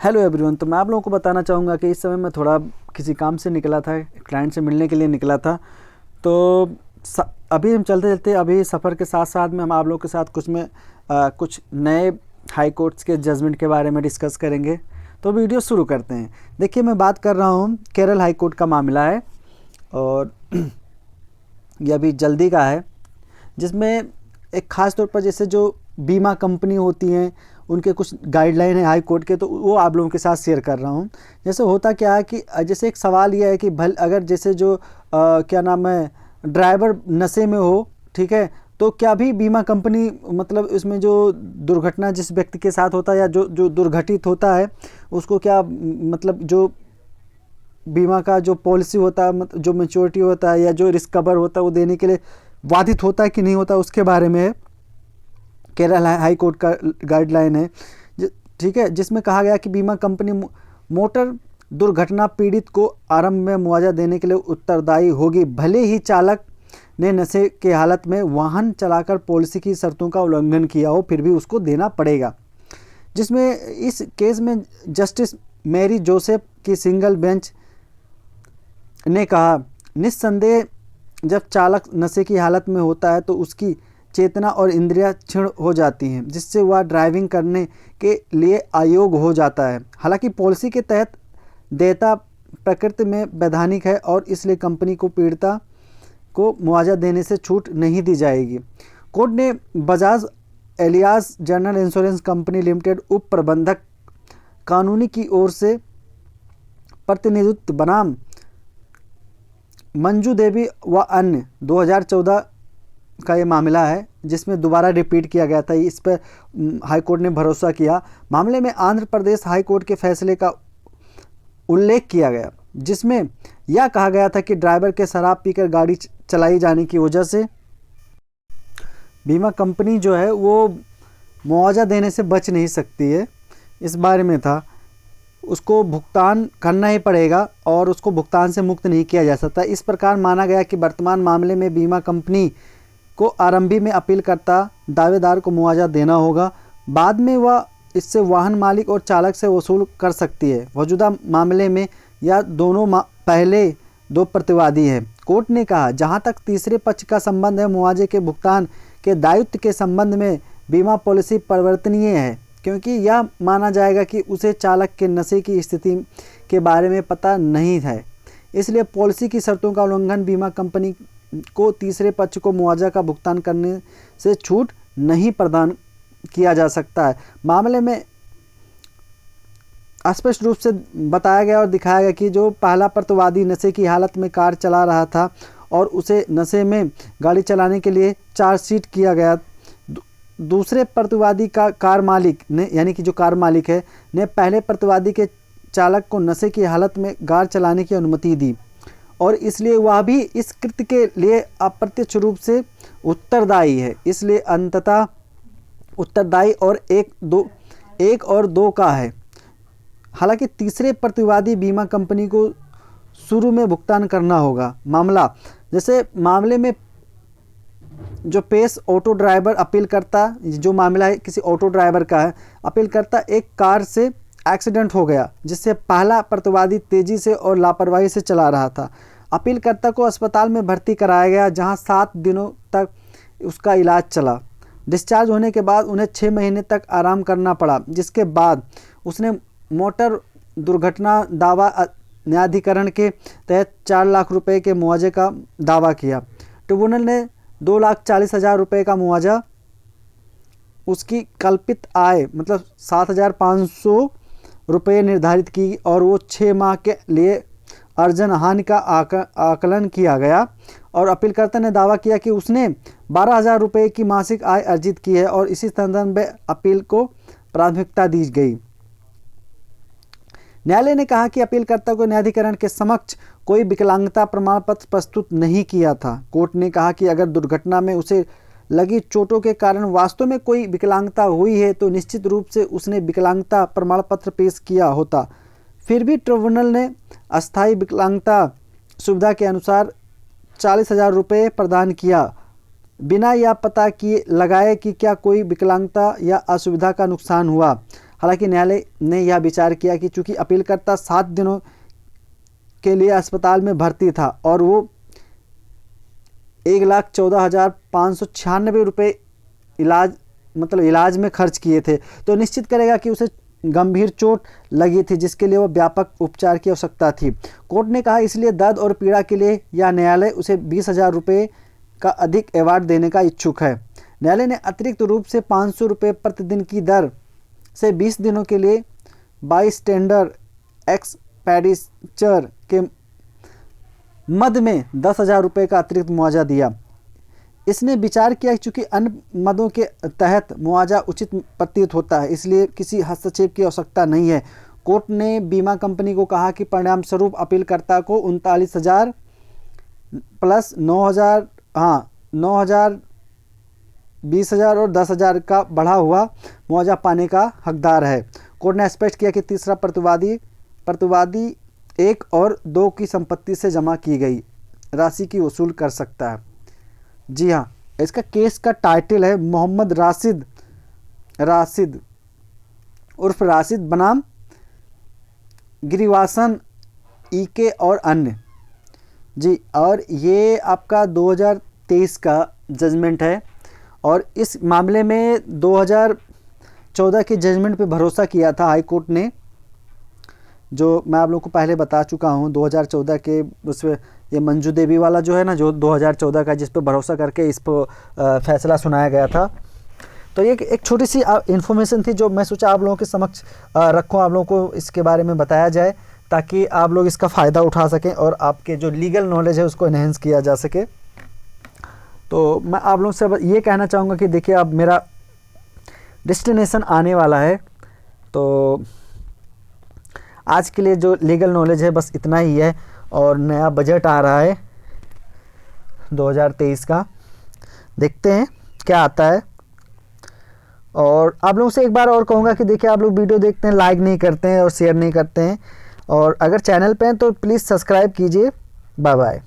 Hello everyone. तो मैं आप लोगों को बताना चाहूँगा कि इस समय मैं थोड़ा किसी काम से निकला था, क्लाइंट से मिलने के लिए निकला था। तो अभी हम चलते चलते अभी सफ़र के साथ साथ में हम आप लोगों के साथ कुछ नए हाई कोर्ट्स के जजमेंट के बारे में डिस्कस करेंगे। तो वीडियो शुरू करते हैं। देखिए, मैं बात कर रहा हूँ केरल हाई कोर्ट का मामला है और यह अभी जल्दी का है, जिसमें एक ख़ास तौर पर जैसे जो बीमा कंपनी होती हैं उनके कुछ गाइडलाइन है हाई कोर्ट के, तो वो आप लोगों के साथ शेयर कर रहा हूँ। जैसे होता क्या है कि जैसे एक सवाल यह है कि अगर जैसे जो क्या नाम है, ड्राइवर नशे में हो, ठीक है, तो क्या भी बीमा कंपनी मतलब इसमें जो दुर्घटना जिस व्यक्ति के साथ होता है या जो जो दुर्घटित होता है उसको क्या मतलब जो बीमा का जो पॉलिसी होता है, मतलब जो मैच्योरिटी होता है या जो रिस्क कवर होता है वो देने के लिए बाधित होता है कि नहीं होता, उसके बारे में केरल हाई कोर्ट का गाइडलाइन है, ठीक है, जिसमें कहा गया कि बीमा कंपनी मोटर दुर्घटना पीड़ित को आरंभ में मुआवजा देने के लिए उत्तरदायी होगी, भले ही चालक ने नशे के हालत में वाहन चलाकर पॉलिसी की शर्तों का उल्लंघन किया हो, फिर भी उसको देना पड़ेगा। जिसमें इस केस में जस्टिस मैरी जोसेफ की सिंगल बेंच ने कहा, निस्संदेह जब चालक नशे की हालत में होता है तो उसकी चेतना और इंद्रियां क्षीण हो जाती हैं, जिससे वह ड्राइविंग करने के लिए अयोग्य हो जाता है। हालांकि पॉलिसी के तहत देयता प्रकृति में वैधानिक है और इसलिए कंपनी को पीड़िता को मुआवजा देने से छूट नहीं दी जाएगी। कोर्ट ने Bajaj alias general insurance company limited उप प्रबंधक कानूनी की ओर से प्रतिनिधित्व बनाम मंजू देवी व अन्य 2014 का ये मामला है, जिसमें दोबारा रिपीट किया गया था। इस पर हाई कोर्ट ने भरोसा किया। मामले में आंध्र प्रदेश हाई कोर्ट के फैसले का उल्लेख किया गया, जिसमें यह कहा गया था कि ड्राइवर के शराब पीकर गाड़ी चलाई जाने की वजह से बीमा कंपनी जो है वो मुआवजा देने से बच नहीं सकती है। इस बारे में था, उसको भुगतान करना ही पड़ेगा और उसको भुगतान से मुक्त नहीं किया जा सकता। इस प्रकार माना गया कि वर्तमान मामले में बीमा कंपनी को आरंभी में अपील करता दावेदार को मुआवजा देना होगा, बाद में वह इससे वाहन मालिक और चालक से वसूल कर सकती है। मौजूदा मामले में यह दोनों पहले दो प्रतिवादी हैं। कोर्ट ने कहा, जहां तक तीसरे पक्ष का संबंध है, मुआवजे के भुगतान के दायित्व के संबंध में बीमा पॉलिसी परिवर्तनीय है, क्योंकि यह माना जाएगा कि उसे चालक के नशे की स्थिति के बारे में पता नहीं है। इसलिए पॉलिसी की शर्तों का उल्लंघन बीमा कंपनी को तीसरे पक्ष को मुआवजा का भुगतान करने से छूट नहीं प्रदान किया जा सकता है। मामले में स्पष्ट रूप से बताया गया और दिखाया गया कि जो पहला प्रतिवादी नशे की हालत में कार चला रहा था और उसे नशे में गाड़ी चलाने के लिए चार्जशीट किया गया। दूसरे प्रतिवादी का कार मालिक ने, यानी कि जो कार मालिक है, ने पहले प्रतिवादी के चालक को नशे की हालत में कार चलाने की अनुमति दी और इसलिए वह भी इस कृत्य के लिए अप्रत्यक्ष रूप से उत्तरदायी है। इसलिए अंततः उत्तरदायी और एक और दो का है। हालांकि तीसरे प्रतिवादी बीमा कंपनी को शुरू में भुगतान करना होगा। मामला जैसे मामले में जो पेश ऑटो ड्राइवर अपील करता, जो मामला है किसी ऑटो ड्राइवर का है, अपील करता एक कार से एक्सीडेंट हो गया जिससे पहला प्रतिवादी तेजी से और लापरवाही से चला रहा था। अपीलकर्ता को अस्पताल में भर्ती कराया गया, जहां 7 दिनों तक उसका इलाज चला। डिस्चार्ज होने के बाद उन्हें 6 महीने तक आराम करना पड़ा, जिसके बाद उसने मोटर दुर्घटना दावा न्यायाधिकरण के तहत 4 लाख रुपए के मुआवजे का दावा किया। ट्रिब्यूनल ने 2,40,000 रुपये का मुआवजा उसकी कल्पित आय मतलब 7,500 रुपये निर्धारित की और वो 6 माह के लिए अर्जन हानि का आकलन किया गया। और अपीलकर्ता ने दावा किया कि उसने 12,000 रुपये की मासिक आय अर्जित की है और इसी संदर्भ में अपील को प्राथमिकता दी गई। न्यायालय ने कहा कि अपीलकर्ता को न्यायाधिकरण के समक्ष कोई विकलांगता प्रमाण पत्र प्रस्तुत नहीं किया था। कोर्ट ने कहा कि अगर दुर्घटना में उसे लगी चोटों के कारण वास्तव में कोई विकलांगता हुई है तो निश्चित रूप से उसने विकलांगता प्रमाण पत्र पेश किया होता। फिर भी ट्रिब्यूनल ने अस्थायी विकलांगता सुविधा के अनुसार 40,000 रुपये प्रदान किया, बिना यह पता किए लगाए कि क्या कोई विकलांगता या असुविधा का नुकसान हुआ। हालांकि न्यायालय ने यह विचार किया कि चूंकि अपीलकर्ता 7 दिनों के लिए अस्पताल में भर्ती था और वो 1,14,596 रुपये इलाज में खर्च किए थे, तो निश्चित करेगा कि उसे गंभीर चोट लगी थी जिसके लिए वो व्यापक उपचार की आवश्यकता थी। कोर्ट ने कहा इसलिए दर्द और पीड़ा के लिए यह न्यायालय उसे 20,000 रुपये का अधिक अवार्ड देने का इच्छुक है। न्यायालय ने अतिरिक्त रूप से 500 रुपये प्रतिदिन की दर से 20 दिनों के लिए बाईस्टैंडर एक्सपेंडिचर के मद में 10,000 रुपये का अतिरिक्त मुआवजा दिया। इसने विचार किया कि चूंकि अन्य मदों के तहत मुआवजा उचित प्रतीत होता है, इसलिए किसी हस्तक्षेप की आवश्यकता नहीं है। कोर्ट ने बीमा कंपनी को कहा कि परिणाम स्वरूप अपीलकर्ता को 39,000 प्लस 9,000 9,000 20,000 और 10,000 का बढ़ा हुआ मुआवजा पाने का हकदार है। कोर्ट ने स्पष्ट किया कि तीसरा प्रतिवादी 1 और 2 की संपत्ति से जमा की गई राशि की वसूल कर सकता है। जी हाँ, इसका केस का टाइटल है मोहम्मद राशिद उर्फ राशिद बनाम गिरिवासन ईके और अन्य। जी, और ये आपका 2023 का जजमेंट है और इस मामले में 2014 के जजमेंट पे भरोसा किया था हाई कोर्ट ने, जो मैं आप लोगों को पहले बता चुका हूँ। 2014 के उसमें ये मंजू देवी वाला जो है ना, जो 2014 का, जिस पे भरोसा करके इस पर फैसला सुनाया गया था। तो ये एक छोटी सी इन्फॉर्मेशन थी जो मैं सोचा आप लोगों के समक्ष रखूँ, आप लोगों को इसके बारे में बताया जाए ताकि आप लोग इसका फ़ायदा उठा सकें और आपके जो लीगल नॉलेज है उसको इन्हेंस किया जा सके। तो मैं आप लोगों से ये कहना चाहूँगा कि देखिए अब मेरा डेस्टिनेशन आने वाला है, तो आज के लिए जो लीगल नॉलेज है बस इतना ही है। और नया बजट आ रहा है 2023 का, देखते हैं क्या आता है। और आप लोगों से एक बार और कहूँगा कि देखिए आप लोग वीडियो देखते हैं, लाइक नहीं करते हैं और शेयर नहीं करते हैं, और अगर चैनल पे हैं तो प्लीज़ सब्सक्राइब कीजिए। Bye bye.